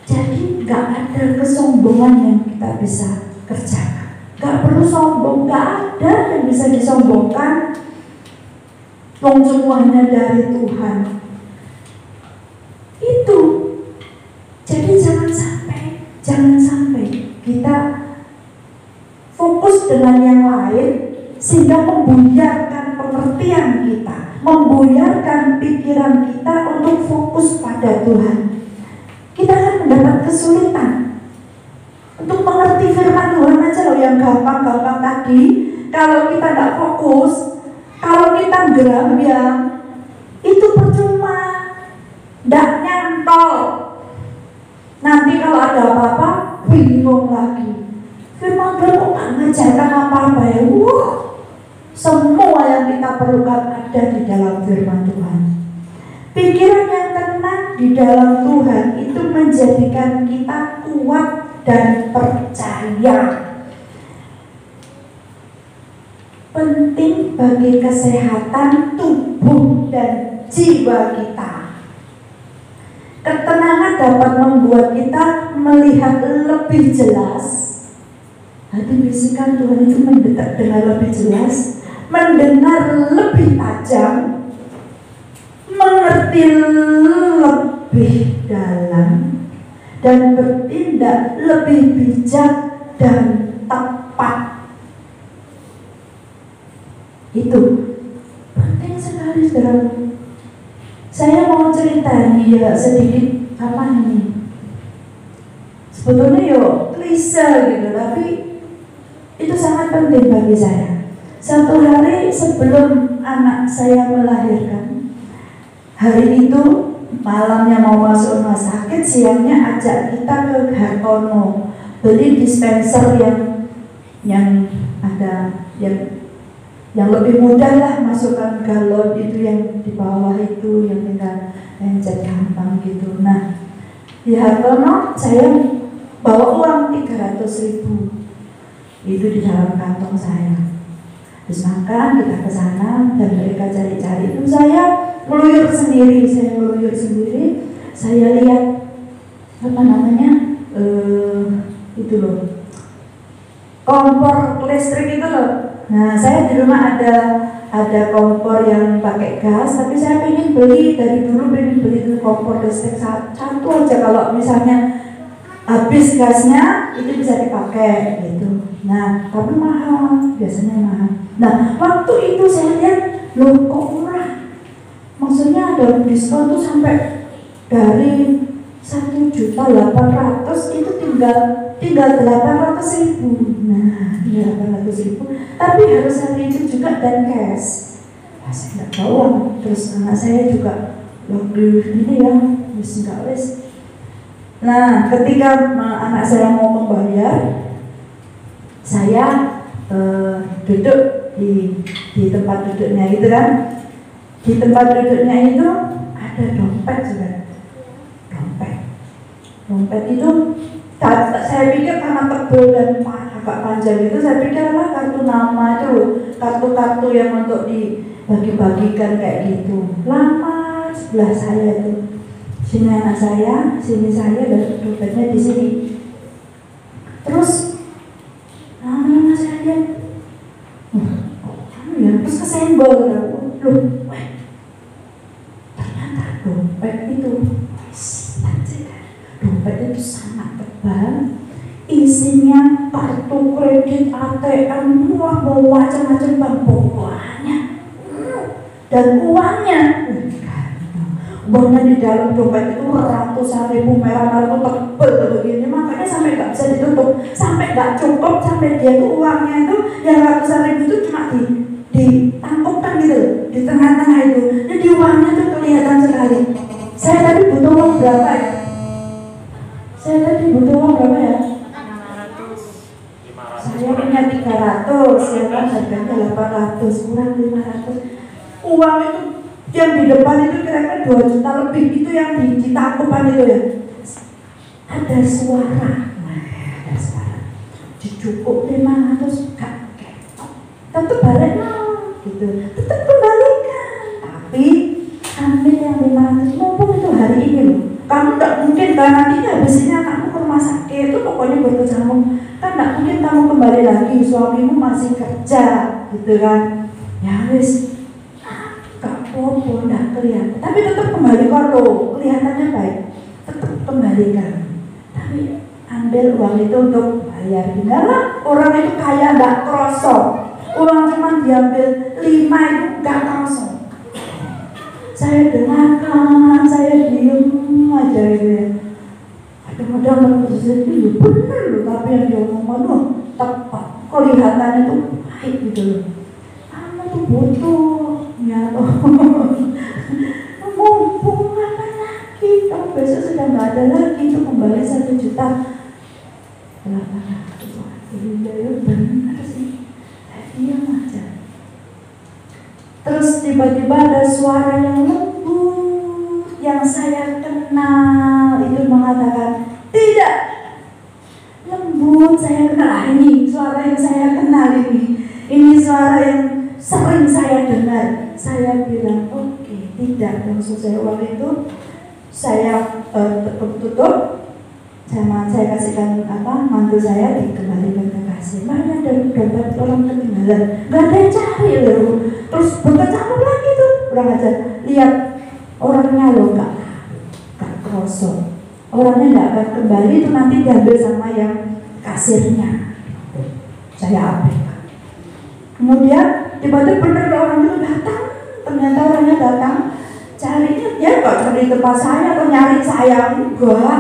Jadi gak ada kesombongan yang kita bisa kerjakan. Gak perlu sombong, gak ada yang bisa disombongkan. Wong semuanya dari Tuhan. Itu. Jadi jangan sampai kita fokus dengan yang lain sehingga membuyarkan pengertian kita, membuyarkan pikiran kita untuk fokus pada Tuhan. Kita akan mendapat kesulitan untuk mengerti firman Tuhan aja loh, yang gampang-gampang tadi. Kalau kita tidak fokus, kalau kita gerambiang, itu percuma, tidak nyantol. Nanti kalau ada apa-apa, bingung lagi. Firman Tuhan kok gak ngajarkan apa-apa ya? Semua yang kita perlukan ada di dalam firman Tuhan. Pikiran yang tenang di dalam Tuhan itu menjadikan kita kuat dan percaya. Penting bagi kesehatan tubuh dan jiwa kita. Ketenangan dapat membuat kita melihat lebih jelas. Hati bisikan Tuhan itu mendekat dengan lebih jelas, mendengar lebih tajam, mengerti lebih dalam, dan bertindak lebih bijak dan tepat. Itu penting sekali, saudara. Saya mau cerita nih ya sedikit apa ini. Sebetulnya yo klise gitu, tapi itu sangat penting bagi saya. Satu hari sebelum anak saya melahirkan, hari itu malamnya mau masuk rumah sakit, siangnya ajak kita ke Hartono beli dispenser yang ada yang lebih mudah lah, masukkan galon itu yang di bawah itu yang tinggal pencet gampang gitu. Nah di Hartono saya bawa uang 300.000 itu di dalam kantong saya. Terus makan, kita ke sana dan mereka cari-cari. Itu saya meluyur sendiri, saya lihat apa namanya itu loh, kompor listrik itu loh. Nah saya di rumah ada kompor yang pakai gas, tapi saya pengen beli dari dulu, pengen beli itu kompor listrik satu aja, kalau misalnya habis gasnya itu bisa dipakai gitu. Nah tapi mahal, biasanya mahal. Nah waktu itu saya lihat loh kok murah, maksudnya ada diskon tuh sampai dari 1.800.000 itu tinggal 800.000. Nah 800.000, tapi harus hari itu juga dan cash. saya nggak bawa. Terus anak saya juga waktu ini ya, wis nggak wis. Nah, ketika anak saya mau membayar, saya duduk di tempat duduknya itu kan. Di tempat duduknya itu ada dompet juga. Dompet itu saya pikir karena tebal dan agak panjang itu, saya pikir adalah kartu nama itu, kartu-kartu yang untuk dibagi-bagikan kayak gitu. Lama sebelah saya itu, sini anak saya, sini saya, dan dompetnya di sini. Terus lama saya lihat, ya, terus kesenggol, loh, ternyata dompet itu, dompet itu sangat tebal, isinya kartu kredit, ATM, macam-macam bawahnya, dan uangnya di dalam dompet itu ratusan ribu, merah-merah itu tebel begini, makanya sampai nggak bisa ditutup, sampai nggak cukup, sampai dia tuh uangnya itu yang ratusan ribu itu cuma ditangkupkan gitu di tengah-tengah itu, jadi uangnya tuh kelihatan sekali. Saya tadi butuh uang berapa ya? Saya punya 300, ya kan, harganya 800, kurang 500. Uang itu yang di depan itu kira-kira 2 juta lebih, itu yang ditangkupan itu ya. Ada suara, dicukup 500, gak ketok, tetap balik gitu, tetap kembalikan, tapi ambil yang 500, mumpung itu hari ini loh. Kamu tak mungkin nantinya habisnya kamu ke rumah sakit itu pokoknya berkecamuk, kan tak mungkin kamu kembali lagi, suamimu masih kerja gitu kan. Ya wis, gak apa-apa, gak kelihatan, tapi tetap kembalikan loh, kelihatannya baik, tetap kembalikan, tapi ambil uang itu untuk bayar. Enggak, orang itu kaya gak krosok, uang cuma diambil 5 itu gak krosok. Saya dengarkan, saya diem aja gitu ya. Kadang-kadang itu bener loh, tapi yang dia ngomong tuh tepat, kelihatannya tuh baik gitu loh. Kamu tuh butuh, ya toh. Mumpung apa lagi, kamu besok sudah nggak ada lagi, itu kembali 1 juta. Iya benar sih, saya diam aja. Terus tiba-tiba ada suara yang lembut yang saya kenal itu mengatakan, tidak, lembut saya kenal, ini suara yang saya kenal, ini suara yang sering saya dengar. Saya bilang oke, tidak, maksud saya uang itu saya tutup, saya kasihkan mantu saya, dikembalikan ke kasir. Mana ada dompet orang ketinggalan, nggak ada yang cari loh. Terus berkecamuk lagi tuh, orang aja lihat orangnya loh, nggak krosok, orangnya nggak akan kembali, itu nanti diambil sama yang kasirnya. Saya abaikan. Kemudian tiba-tiba bener orang itu datang, ternyata orangnya datang carinya, ya nggak cari tempat saya atau nyari saya, enggak,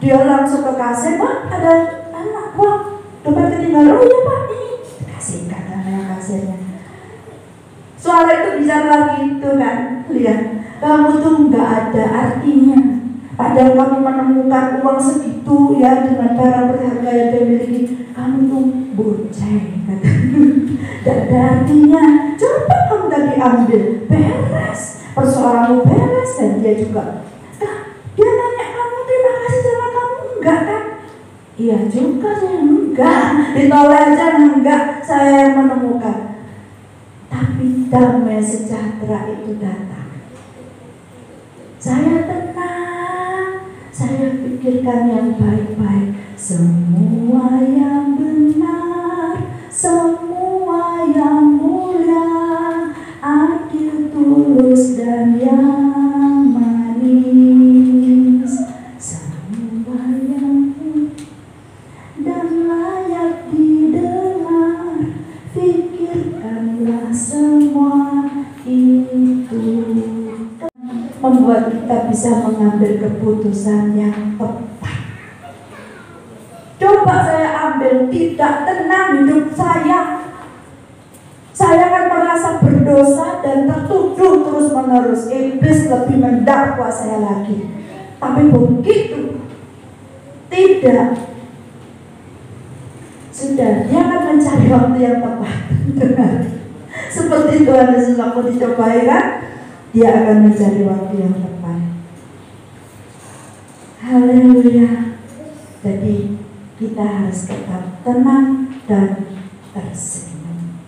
dia langsung ke kasir, Pak ada anak gua dompet ketinggalan. Oh iya Pak, ini kasihkan sama kasirnya. Suara itu bicara lagi itu kan, lihat, kamu tuh nggak ada artinya, padahal kamu menemukan uang segitu ya dengan barang berharga yang dimiliki, kamu tuh boceng, tidak ada artinya. Coba kamu tadi ambil, beres, persoalanmu beres, dan dia juga. Dia tanya kamu terima kasih sama kamu, enggak kan? Iya juga saya enggak, ditolak aja enggak, saya yang menemukan. Tapi damai sejahtera itu datang. Saya tenang, saya pikirkan yang baik-baik, semua yang benar, semua yang mulia, adil, tulus, dan yang manis, semua yang dan layak didengar, pikirkanlah semua itu, membuat kita bisa mengambil keputusan yang tepat. Coba saya ambil, tidak tenang hidup saya kan pernah merasa berdosa dan tertuduh terus-menerus. Iblis lebih mendakwa saya lagi. Tapi begitu tidak, sudah, dia akan mencari waktu yang tepat. Seperti Tuhan Yesus waktu dicobai kan, dia akan mencari waktu yang tepat. Haleluya. Jadi kita harus tetap tenang dan tersenyum.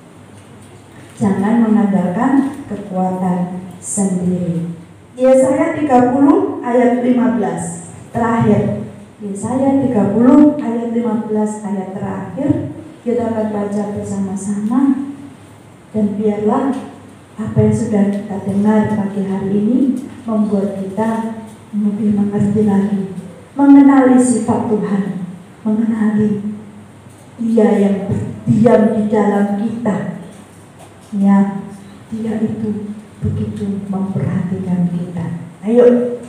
Jangan mengandalkan kekuatan sendiri. Yesaya 30 ayat 15 terakhir. Yesaya 30 ayat 15 ayat terakhir. Kita akan baca bersama-sama. Dan biarlah apa yang sudah kita dengar pagi hari ini membuat kita lebih mengerti lagi, mengenali sifat Tuhan, mengenali Dia yang berdiam di dalam kita. Ya, Dia itu begitu memperhatikan kita. Ayo,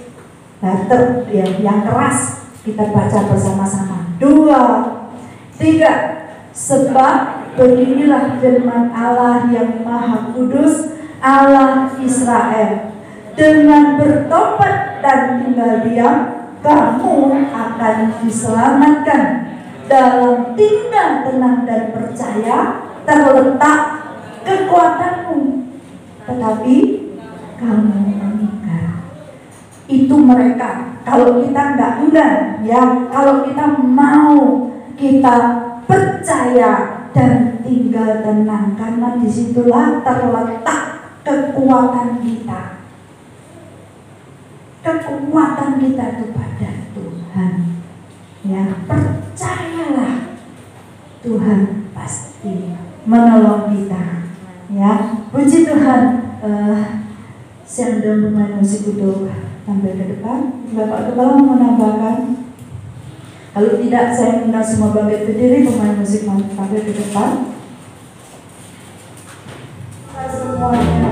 bater yang keras kita baca bersama-sama. 2, 3. Sebab beginilah firman Allah yang Maha Kudus, Allah Israel. Dengan bertobat dan tinggal diam, kamu akan diselamatkan. Dalam tinggal tenang dan percaya terletak kekuatanmu. Tetapi kamu meninggal. Itu mereka. Kalau kita enggak, ya, kalau kita mau, kita percaya dan tinggal tenang, karena disitulah terletak kekuatan kita. Kekuatan kita kepada Tuhan. Ya, percayalah Tuhan pasti menolong kita. Ya, puji Tuhan. Saya sudah pemain musik untuk tampil ke depan. Bapak Kepala mau menambahkan? Kalau tidak, saya undang semua bangkit berdiri, pemain musik tampil ke depan. Semuanya.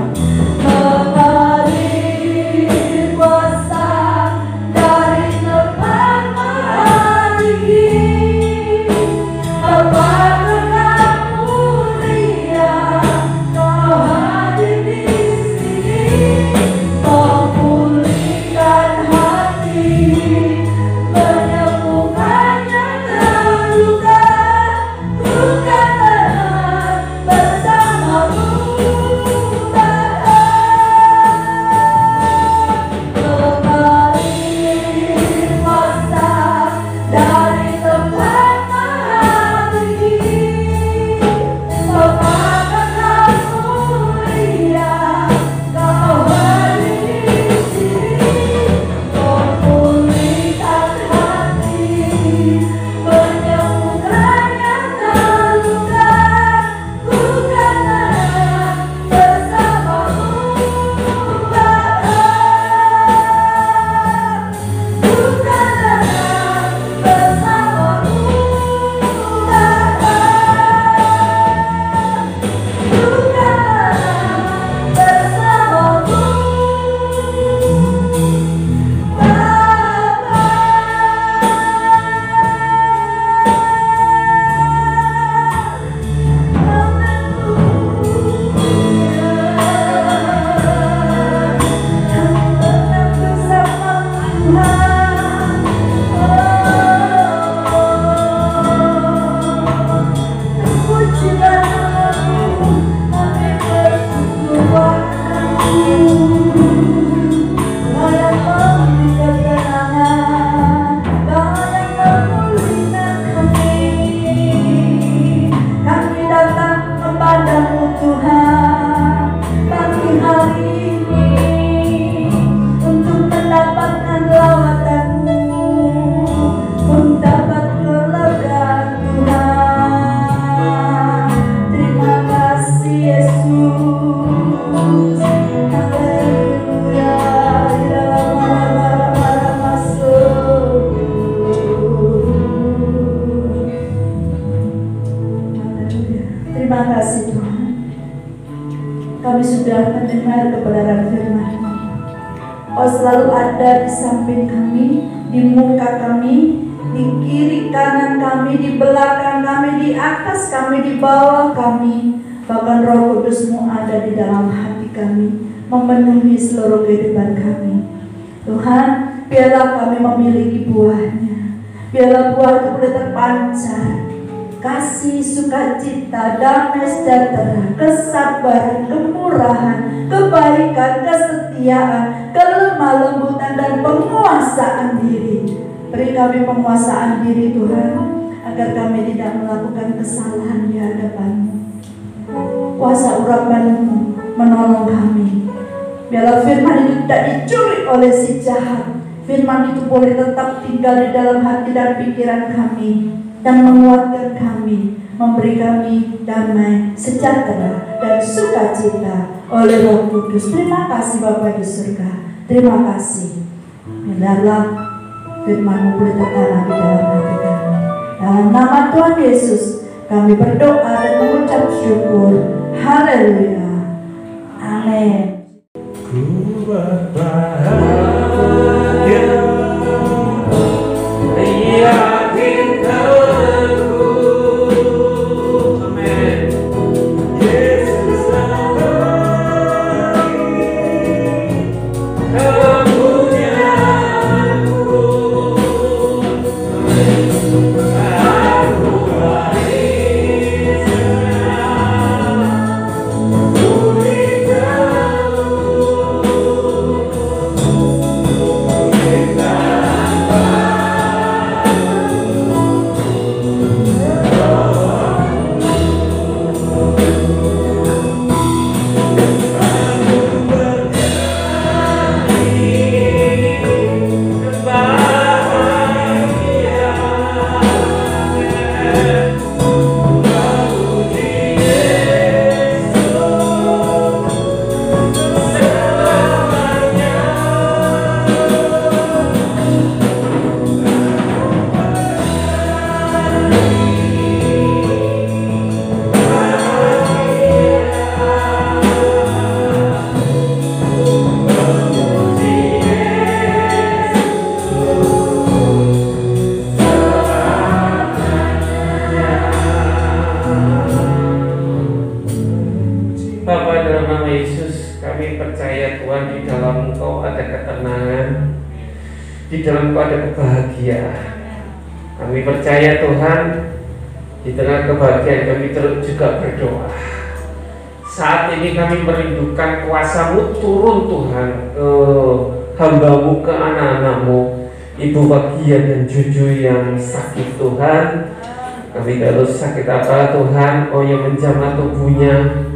Selalu ada di samping kami, di muka kami, di kiri kanan kami, di belakang kami, di atas kami, di bawah kami. Bahkan Roh Kudus-Mu ada di dalam hati kami, memenuhi seluruh kehidupan kami. Tuhan, biarlah kami memiliki buahnya. Biarlah buah itu boleh terpancar. Kasih, sukacita, damai sejahtera, kesabaran, kemurahan, kebaikan, kesetiaan, kelemah lembutan, dan penguasaan diri. Beri kami penguasaan diri Tuhan, agar kami tidak melakukan kesalahan di hadapan-Mu. Kuasa urapan-Mu menolong kami. Biarlah firman itu tidak dicuri oleh si jahat. Firman itu boleh tetap tinggal di dalam hati dan pikiran kami, dan menguatkan kami, memberi kami damai, sejahtera, dan sukacita oleh Roh Kudus. Terima kasih Bapa di surga. Terima kasih. Biarlah firman-Mu boleh tertanam di dalam hati kami. Dalam nama Tuhan Yesus kami berdoa dan mengucap syukur. Haleluya. Amin. Ku berbahagia, yakin aku. Amin. Yesus lagi kemuliaan-Mu. Aku beri di dalam Engkau ada kebahagiaan. Kami percaya Tuhan, di tengah kebahagiaan kami terus juga berdoa. Saat ini kami merindukan kuasa-Mu turun Tuhan ke hamba-Mu, ke anak-anak-Mu, ibu bagian dan cucu yang sakit Tuhan. Kami tidak tahu sakit apa Tuhan, Kau yang menjamah tubuhnya,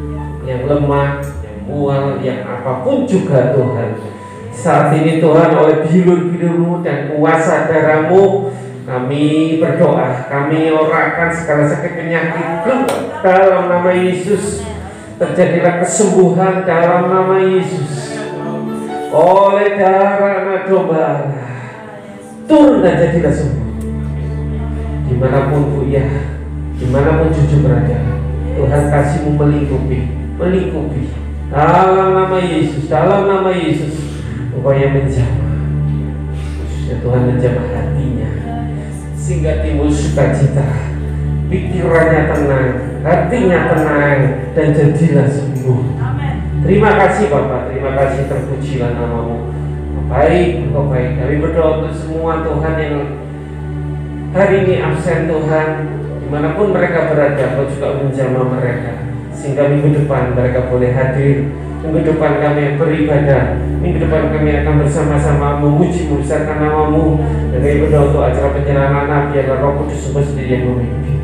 yang lemah, yang mual, yang apapun juga Tuhan. Saat ini Tuhan, oleh bilur-bilur-Mu dan kuasa darah-Mu, kami berdoa, kami orakan segala sakit penyakit dalam nama Yesus. Terjadilah kesembuhan dalam nama Yesus. Oleh darah anak domba, turun dan jadilah sembuh. Dimanapun Bu ya, dimanapun cucu berada, Tuhan kasih-Mu melingkupi. Dalam nama Yesus, dalam nama Yesus, Engkau yang menjamah. Khususnya Tuhan menjamah hatinya, sehingga timbul sukacita, pikirannya tenang, hatinya tenang, dan jadilah sembuh. Terima kasih Bapak, terima kasih, terpujilah nama-Mu. Baik, Engkau baik. Kami berdoa untuk semua Tuhan yang hari ini absen Tuhan, dimanapun mereka berada, Kau juga menjamah mereka, sehingga minggu depan mereka boleh hadir. Minggu depan kami beribadah, minggu depan kami akan bersama-sama memuji membesarkan nama-Mu. Dan kami berdoa untuk acara penyerahan anak, biarlah Roh Kudus sendiri yang memimpin.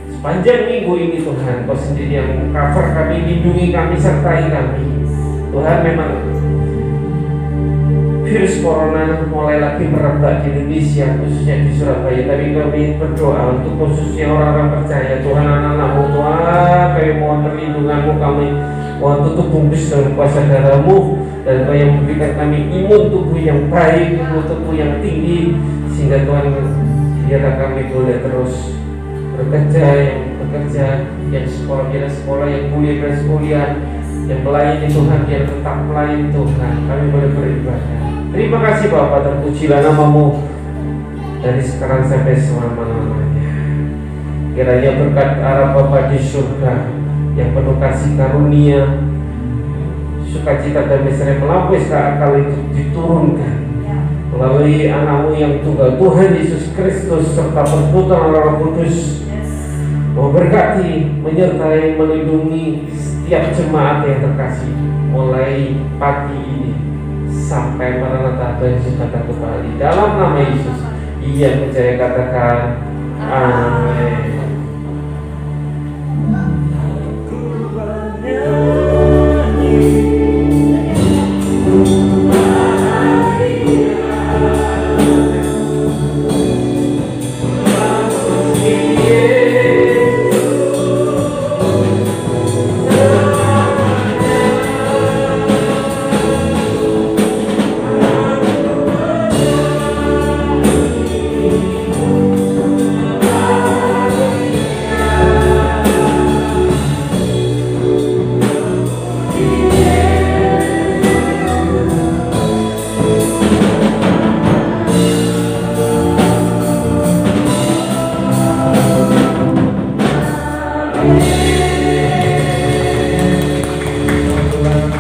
Sepanjang minggu ini Tuhan, Kau sendiri yang cover kami, lindungi kami, sertai kami. Tuhan, memang virus corona mulai lagi merebak di Indonesia, khususnya di Surabaya. Tapi kami berdoa untuk khususnya orang-orang percaya, Tuhan, anak-anak-Mu, Tuhan, kami mohon perlindungan-Mu, kami mohon tutup bungkus dengan kuasa darah-Mu, dan Kau yang memberikan kami imun tubuh yang baik, imun tubuh yang tinggi, sehingga Tuhan, biarlah kami boleh terus bekerja, yang sekolah biar sekolah, yang kuliah biar kuliah, yang melayani Tuhan biar tetap melayani Tuhan. Kami boleh beribadah. Terima kasih Bapak, terpujilah nama-Mu dari sekarang sampai selama-lamanya. Kiranya berkat arah Bapa di surga, yang penuh kasih karunia, sukacita damai serta melampaui akal itu diturunkan melalui anakmu yang tunggal Tuhan Yesus Kristus serta perputaran Roh Kudus, memberkati, menyertai, melindungi setiap jemaat yang terkasih mulai pagi ini sampai Maranatha Tuhan Yesus datang kembali. Dalam nama Yesus, ia percaya, katakan amin.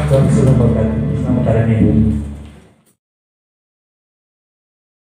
Tuhan sudah memberkati. Selamat hari Minggu.